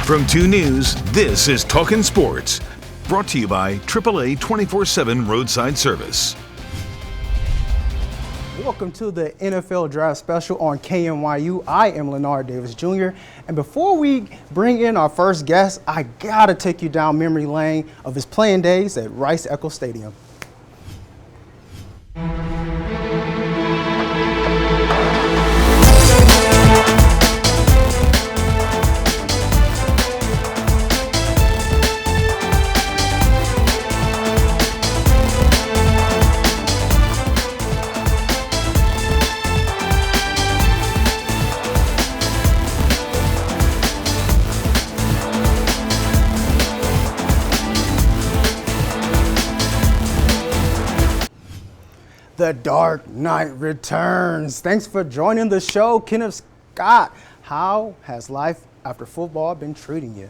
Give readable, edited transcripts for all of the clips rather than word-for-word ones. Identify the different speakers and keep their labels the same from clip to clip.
Speaker 1: From 2 News, this is Talkin' Sports, brought to you by AAA 24/7 Roadside Service.
Speaker 2: Welcome to the NFL Draft Special on KNYU. I am LENARD Davis Jr. And before we bring in our first guest, I gotta take you down memory lane of his playing days at Rice-Eccles Stadium. The Dark Knight returns. Thanks for joining the show, Kenneth Scott. How has life after football been treating you?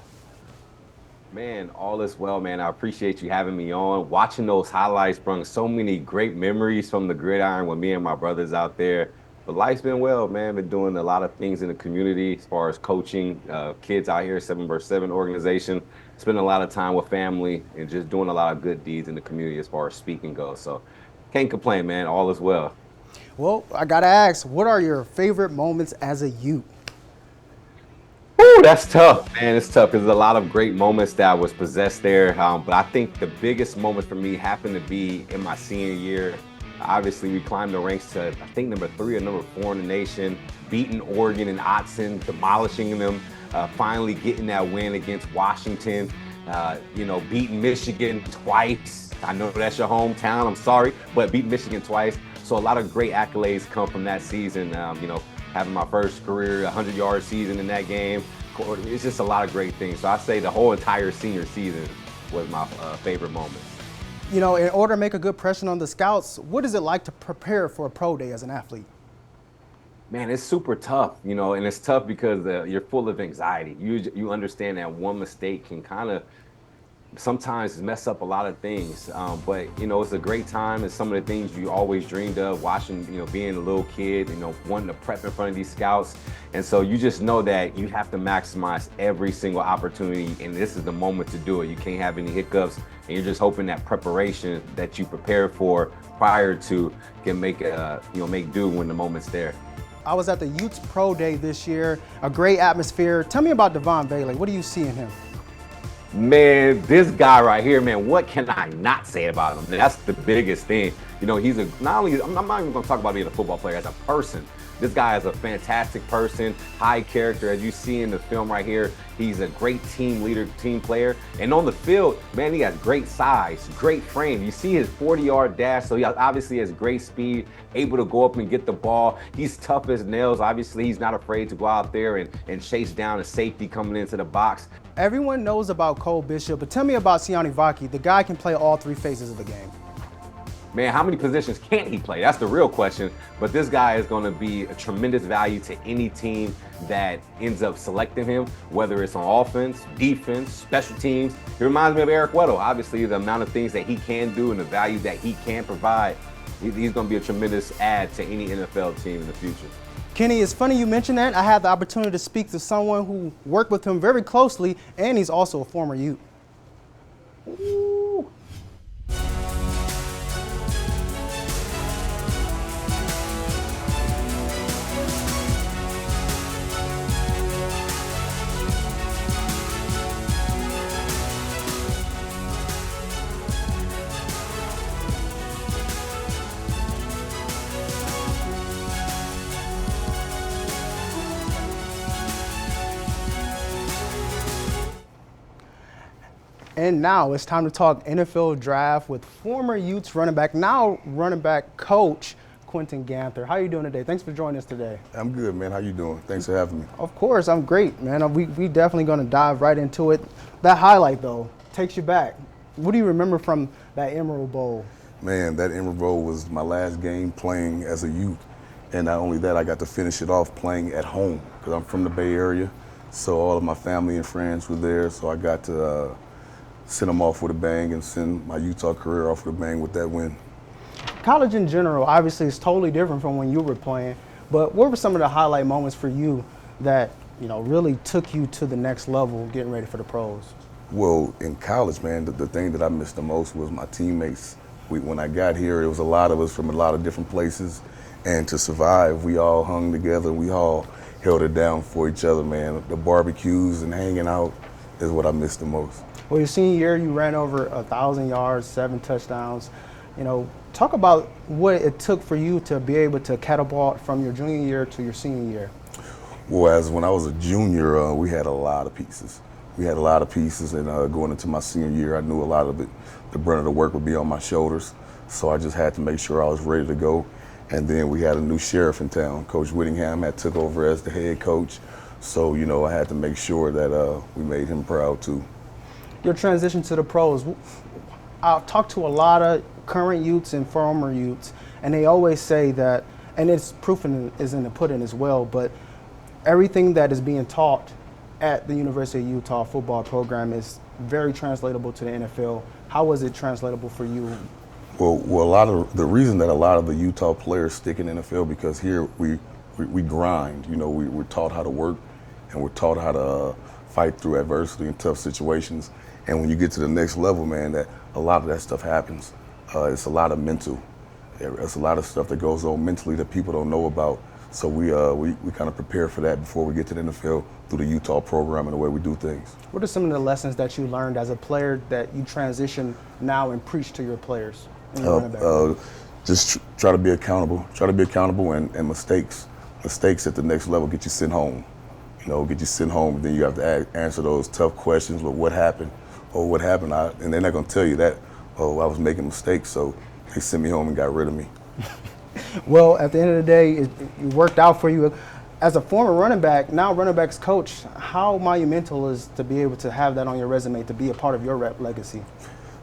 Speaker 3: Man, all is well, man. I appreciate you having me on. Watching those highlights brought so many great memories from the gridiron with me and my brothers out there. But life's been well, man. Been doing a lot of things in the community as far as coaching kids out here, 7vs7 organization. Spending a lot of time with family and just doing a lot of good deeds in the community as far as speaking goes. So can't complain, man. All is well.
Speaker 2: Well, I gotta ask, what are your favorite moments as a youth?
Speaker 3: Ooh, that's tough, man. It's tough because there's a lot of great moments that was possessed there. But I think the biggest moment for me happened to be in my senior year. Obviously, we climbed the ranks to, I think, number 3 or number 4 in the nation, beating Oregon and Autzen, demolishing them, finally getting that win against Washington, beating Michigan twice. I know that's your hometown, I'm sorry, but beat Michigan twice. So a lot of great accolades come from that season. Having my first career 100-yard season in that game. It's just a lot of great things. So I say the whole entire senior season was my favorite moments.
Speaker 2: You know, in order to make a good impression on the scouts, what is it like to prepare for a pro day as an athlete?
Speaker 3: Man, it's super tough, and it's tough because you're full of anxiety. You understand that one mistake can kind of sometimes mess up a lot of things, but it's a great time. It's some of the things you always dreamed of, watching, being a little kid, wanting to prep in front of these scouts. And so you just know that you have to maximize every single opportunity, and this is the moment to do it. You can't have any hiccups, and you're just hoping that preparation that you prepare for prior to can make do when the moment's there.
Speaker 2: I was at the UTES Pro Day this year, a great atmosphere. Tell me about Devon Bailey. What do you see in him?
Speaker 3: Man, this guy right here, man, what can I not say about him? That's the biggest thing. I'm not even going to talk about being a football player, as a person. This guy is a fantastic person, high character, as you see in the film right here. He's a great team leader, team player. And on the field, man, he has great size, great frame. You see his 40-yard dash, so he obviously has great speed, able to go up and get the ball. He's tough as nails. Obviously, he's not afraid to go out there and chase down a safety coming into the box.
Speaker 2: Everyone knows about Cole Bishop, but tell me about Sione Vaki. The guy can play all 3 phases of the game.
Speaker 3: Man, how many positions can't he play? That's the real question. But this guy is going to be a tremendous value to any team that ends up selecting him, whether it's on offense, defense, special teams. He reminds me of Eric Weddle. Obviously, the amount of things that he can do and the value that he can provide, he's going to be a tremendous add to any NFL team in the future.
Speaker 2: Kenny, it's funny you mentioned that. I had the opportunity to speak to someone who worked with him very closely, and he's also a former Ute.
Speaker 3: Ooh.
Speaker 2: And now it's time to talk NFL draft with former Utes running back, now running back coach, QUINTON GANTHER. How are you doing today? Thanks for joining us today.
Speaker 4: I'm good, man. How you doing? Thanks for having me.
Speaker 2: Of course, I'm great, man. We definitely going to dive right into it. That highlight, though, takes you back. What do you remember from that Emerald Bowl?
Speaker 4: Man, that Emerald Bowl was my last game playing as a youth. And not only that, I got to finish it off playing at home because I'm from the Bay Area. So all of my family and friends were there. So I got to send them off with a bang and send my Utah career off with a bang with that win.
Speaker 2: College in general, obviously, is totally different from when you were playing. But what were some of the highlight moments for you that really took you to the next level getting ready for the pros?
Speaker 4: Well, in college, man, the thing that I missed the most was my teammates. When I got here, it was a lot of us from a lot of different places, and to survive, we all hung together. We all held it down for each other, man. The barbecues and hanging out is what I missed the most.
Speaker 2: Well, your senior year, you ran over 1,000 yards, 7 touchdowns. Talk about what it took for you to be able to catapult from your junior year to your senior year.
Speaker 4: Well, when I was a junior, we had a lot of pieces. And going into my senior year, I knew a lot of it. The brunt of the work would be on my shoulders, so I just had to make sure I was ready to go. And then we had a new sheriff in town. Coach Whittingham had took over as the head coach, so I had to make sure that we made him proud too.
Speaker 2: Your transition to the pros, I've talked to a lot of current youths and former youths, and they always say that, and it's proof is in the pudding as well, but everything that is being taught at the University of Utah football program is very translatable to the NFL. How was it translatable for you?
Speaker 4: Well, a lot of the reason that a lot of the Utah players stick in the NFL because here we grind. We're taught how to work, and we're taught how to fight through adversity and tough situations. And when you get to the next level, man, that a lot of that stuff happens. It's a lot of mental. It's a lot of stuff that goes on mentally that people don't know about. So we kind of prepare for that before we get to the NFL through the Utah program and the way we do things.
Speaker 2: What are some of the lessons that you learned as a player that you transition now and preach to your players?
Speaker 4: Just try to be accountable. And mistakes at the next level get you sent home. Get you sent home, and then you have to answer those tough questions. Well, what happened? And they're not going to tell you that. I was making mistakes, so they sent me home and got rid of me.
Speaker 2: Well, at the end of the day, it worked out for you. As a former running back, now running backs coach, how monumental is to be able to have that on your resume, to be a part of your legacy?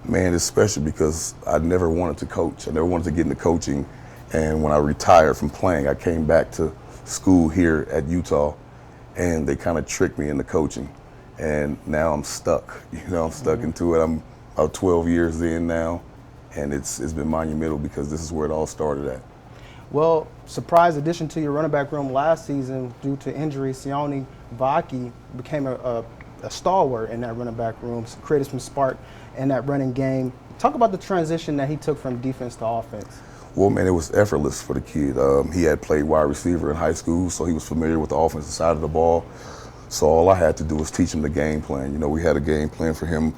Speaker 4: Man, it's special because I never wanted to coach. I never wanted to get into coaching. And when I retired from playing, I came back to school here at Utah, and they kind of tricked me into coaching. And now I'm stuck. I'm stuck into it. I'm about 12 years in now, and it's been monumental because this is where it all started at.
Speaker 2: Well, surprise addition to your running back room last season due to injury, Sione Vaki became a stalwart in that running back room, created some spark in that running game. Talk about the transition that he took from defense to offense.
Speaker 4: Well, man, it was effortless for the kid. He had played wide receiver in high school, so he was familiar with the offensive side of the ball. So all I had to do was teach him the game plan. We had a game plan for him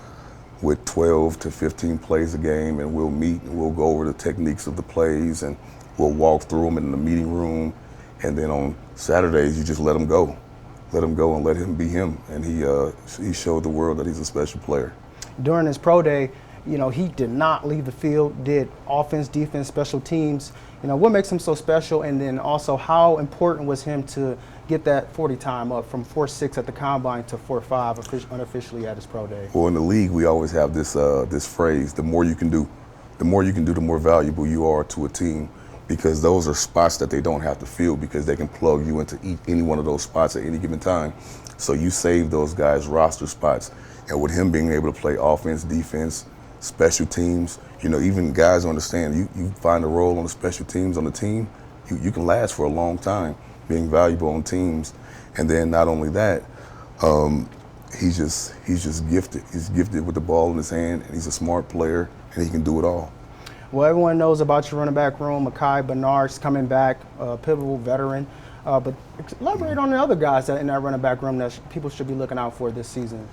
Speaker 4: with 12 to 15 plays a game, and we'll meet and we'll go over the techniques of the plays, and we'll walk through them in the meeting room. And then on Saturdays, you just let him go and let him be him. And he showed the world that he's a special player.
Speaker 2: During his pro day, he did not leave the field, did offense, defense, special teams. What makes him so special? And then also, how important was him to get that 40 time up from 4.6 at the combine to 4.5 unofficially at his pro day?
Speaker 4: Well, in the league, we always have this phrase: the more you can do, the more valuable you are to a team, because those are spots that they don't have to fill because they can plug you into any one of those spots at any given time. So you save those guys' roster spots. And with him being able to play offense, defense, special teams, even guys understand you find a role on the special teams on the team, you can last for a long time being valuable on teams. And then not only that, he's just gifted. He's gifted with the ball in his hand, and he's a smart player, and he can do it all.
Speaker 2: Well, everyone knows about your running back room. Mekhi Bernard's coming back, a pivotal veteran. But elaborate on the other guys that in that running back room that people should be looking out for this season.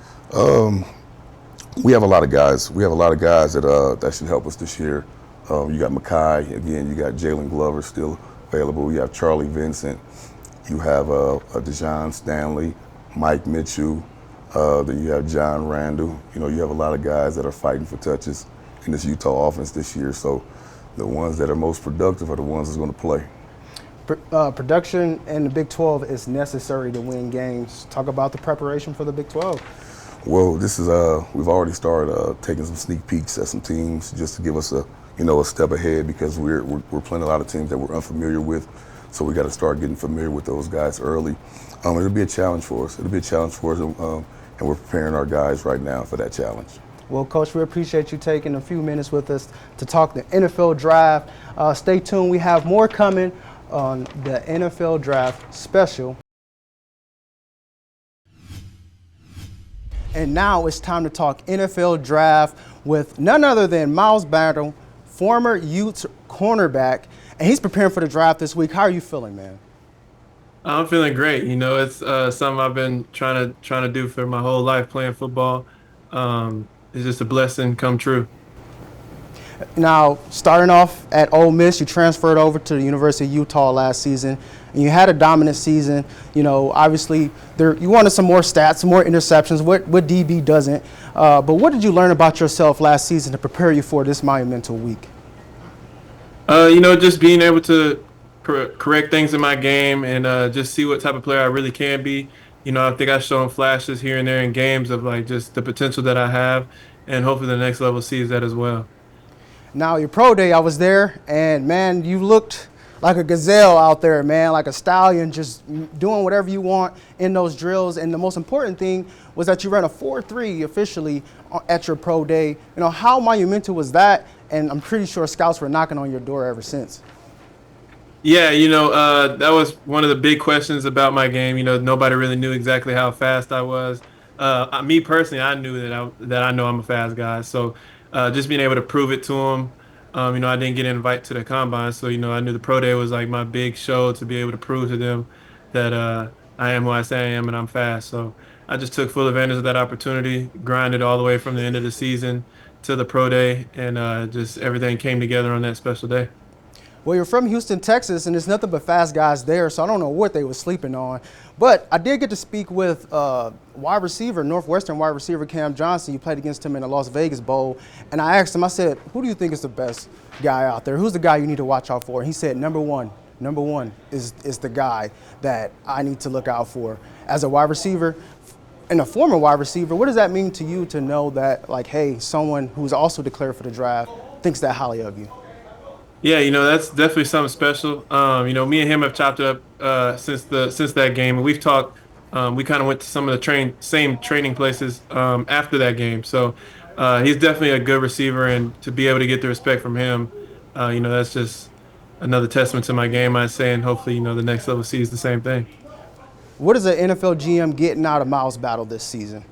Speaker 4: We have a lot of guys. That should help us this year. You got Mekhi, again, you got Jalen Glover still available. You have Charlie Vincent. You have Dejon Stanley, Mike Mitchell. Then you have John Randall. You have a lot of guys that are fighting for touches in this Utah offense this year. So the ones that are most productive are the ones that's going to play.
Speaker 2: Production in the Big 12 is necessary to win games. Talk about the preparation for the Big 12.
Speaker 4: Well, this is we've already started taking some sneak peeks at some teams just to give us a step ahead, because we're playing a lot of teams that we're unfamiliar with. So we got to start getting familiar with those guys early. It'll be a challenge for us. And we're preparing our guys right now for that challenge.
Speaker 2: Well, Coach, we appreciate you taking a few minutes with us to talk the NFL draft. Stay tuned. We have more coming on the NFL draft special. And now it's time to talk NFL draft with none other than Miles Battle, former Utes cornerback, and he's preparing for the draft this week. How are you feeling, man?
Speaker 5: I'm feeling great. It's something I've been trying to do for my whole life, playing football. It's just a blessing come true.
Speaker 2: Now, starting off at Ole Miss, you transferred over to the University of Utah last season, and you had a dominant season. Obviously, you wanted some more stats, some more interceptions. What DB doesn't? But what did you learn about yourself last season to prepare you for this monumental week?
Speaker 5: Just being able to correct things in my game and just see what type of player I really can be. I think I've shown flashes here and there in games of like just the potential that I have, and hopefully the next level sees that as well.
Speaker 2: Now, your pro day, I was there, and man, you looked like a gazelle out there, man, like a stallion, just doing whatever you want in those drills. And the most important thing was that you ran a 4.3 officially at your pro day. How monumental was that? And I'm pretty sure scouts were knocking on your door ever since.
Speaker 5: Yeah, that was one of the big questions about my game. Nobody really knew exactly how fast I was. Me personally, I knew that I know I'm a fast guy. So just being able to prove it to them. I didn't get an invite to the combine, so I knew the pro day was like my big show to be able to prove to them that I am who I say I am and I'm fast. So I just took full advantage of that opportunity, grinded all the way from the end of the season to the pro day, and just everything came together on that special day.
Speaker 2: Well, you're from Houston, Texas, and there's nothing but fast guys there, so I don't know what they were sleeping on. But I did get to speak with wide receiver, Northwestern wide receiver Cam Johnson. You played against him in the Las Vegas Bowl. And I asked him, I said, who do you think is the best guy out there? Who's the guy you need to watch out for? And he said, number one is the guy that I need to look out for. As a wide receiver and a former wide receiver, what does that mean to you to know that, like, hey, someone who's also declared for the draft thinks that highly of you?
Speaker 5: Yeah, that's definitely something special. Me and him have chopped it up since that game, and we've talked. We kind of went to some of the same training places after that game. So he's definitely a good receiver, and to be able to get the respect from him, that's just another testament to my game, I'd say, and hopefully, the next level sees the same thing.
Speaker 2: What is an NFL GM getting out of Miles Battle this season?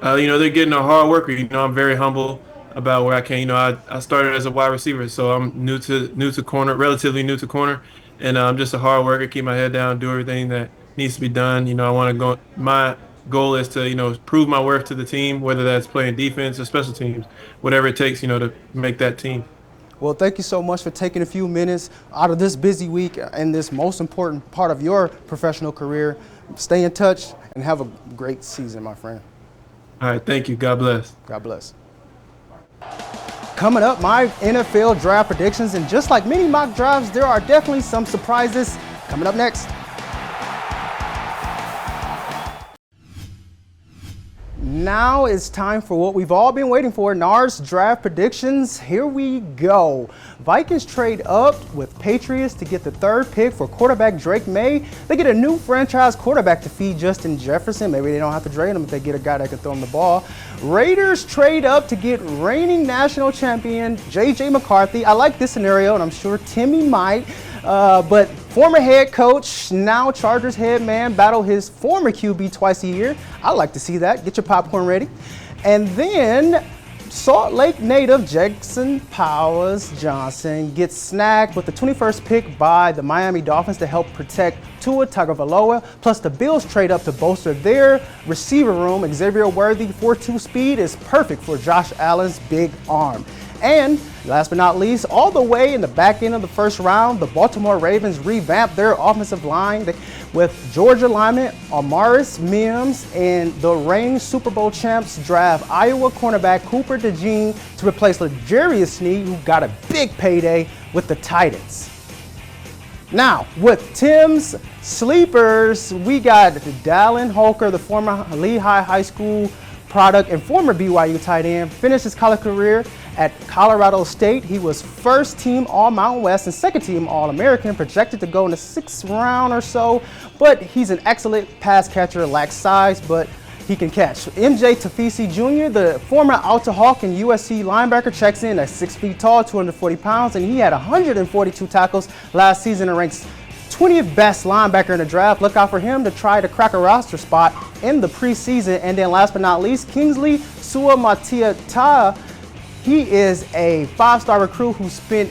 Speaker 5: They're getting a hard worker. I'm very humble about where I can. I started as a wide receiver, so I'm new to corner, relatively new to corner, and I'm just a hard worker, keep my head down, do everything that needs to be done. I want to go. My goal is to prove my worth to the team, whether that's playing defense or special teams, whatever it takes, to make that team.
Speaker 2: Well, thank you so much for taking a few minutes out of this busy week and this most important part of your professional career. Stay in touch and have a great season, my friend.
Speaker 5: All right, thank you. God bless.
Speaker 2: God bless. Coming up, my NFL draft predictions, and just like many mock drafts, there are definitely some surprises coming up next. Now it's time for what we've all been waiting for, NAR's draft predictions. Here we go. Vikings trade up with Patriots to get the third pick for quarterback Drake May. They get a new franchise quarterback to feed Justin Jefferson. Maybe they don't have to trade him if they get a guy that can throw him the ball. Raiders trade up to get reigning national champion J.J. McCarthy. I like this scenario, and I'm sure Timmy might. But former head coach, now Chargers head man, battle his former QB twice a year. I like to see that. Get your popcorn ready. And then Salt Lake native Jackson Powers Johnson gets snagged with the 21st pick by the Miami Dolphins to help protect Tua Tagovailoa. Plus the Bills trade up to bolster their receiver room. Xavier Worthy 4.2 speed is perfect for Josh Allen's big arm. And last but not least, all the way in the back end of the first round, the Baltimore Ravens revamped their offensive line with Georgia lineman Amaris Mims, and the reigning Super Bowl champs draft Iowa cornerback Cooper DeJean to replace L'Jarius Sneed, who got a big payday with the Titans. Now, with Tim's sleepers, we got Dallin Holker, the former Lehigh High School product and former BYU tight end, finished his college career at Colorado State. He was first team All-Mountain West and second team All-American, projected to go in the 6th round or so, but he's an excellent pass catcher, lacks size, but he can catch. MJ Tafisi Jr., the former Alta Hawk and USC linebacker, checks in at 6 feet tall, 240 pounds, and he had 142 tackles last season and ranks 20th best linebacker in the draft. Look out for him to try to crack a roster spot in the preseason. And then last but not least, Kingsley Suamataia. He is a 5-star recruit who spent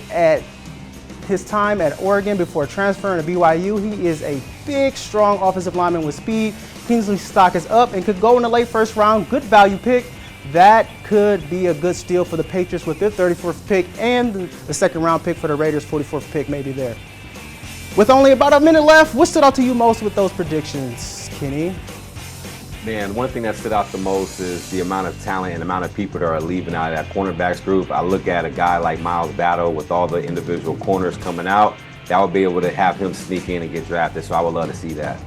Speaker 2: his time at Oregon before transferring to BYU. He is a big, strong offensive lineman with speed. Kingsley's stock is up and could go in the late first round. Good value pick. That could be a good steal for the Patriots with their 34th pick, and the second round pick for the Raiders' 44th pick maybe there. With only about a minute left, what stood out to you most with those predictions, Kenny?
Speaker 3: Man, one thing that stood out the most is the amount of talent and the amount of people that are leaving out of that cornerbacks group. I look at a guy like Miles Battle with all the individual corners coming out. That would be able to have him sneak in and get drafted, so I would love to see that.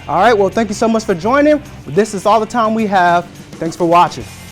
Speaker 2: All right, well, thank you so much for joining. This is all the time we have. Thanks for watching.